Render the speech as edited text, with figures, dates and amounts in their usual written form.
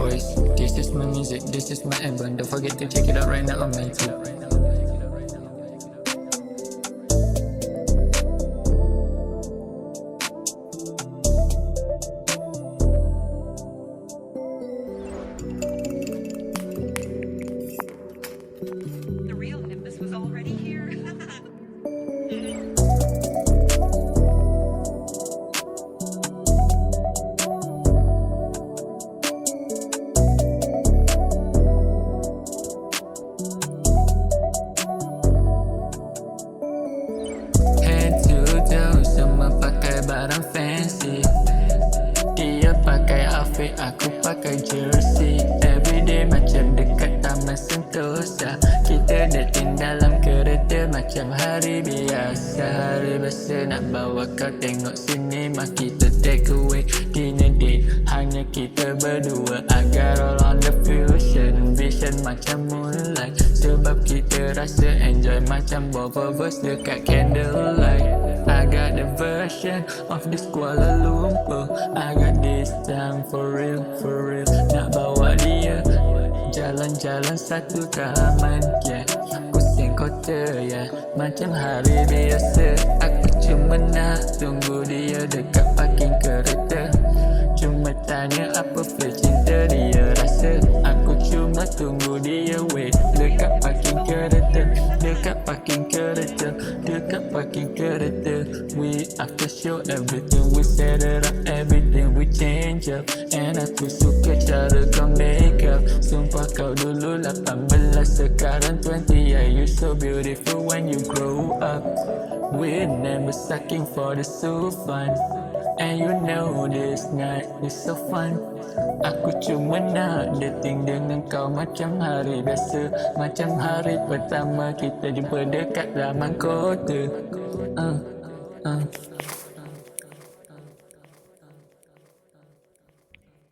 voice. This is my music, this is my album. Don't forget to check it out right now on my YouTube. The real Nimbus was already here. Head to toe, semua pakai barang fancy. Dia pakai outfit, aku pakai jersey. Everyday macam dekat Taman Sentosa. Kita dating dalam kereta macam hari biasa. Hari biasa nak bawa kau tengok sinema. Kita take away dinner date, hanya kita berdua. I got all on the fusion, vision macam moonlight. Sebab kita rasa enjoy macam both of us dekat candlelight. I got the version of this Kuala Lumpur. I got this time for real, for real. Nak bawa dia jalan-jalan satu taman, yeah. Pusing kota, yeah. Macam hari biasa. Aku cuma nak tunggu dia dekat parking kereta. Cuma tanya apa feel cinta dia rasa. Aku cuma tunggu dia wait dekat parking kereta. Dekat parking kereta. Dekat parking kereta. We after show everything. We set it up, everything we change up. And aku suka cara kau make up. Sumpah kau dulu 18, sekarang 20. Yeah, you so beautiful when you grow up. We never sucking for the so fun. And you know this night is so fun. Aku cuma nak dating dengan kau macam hari biasa. Macam hari pertama kita jumpa dekat taman kota.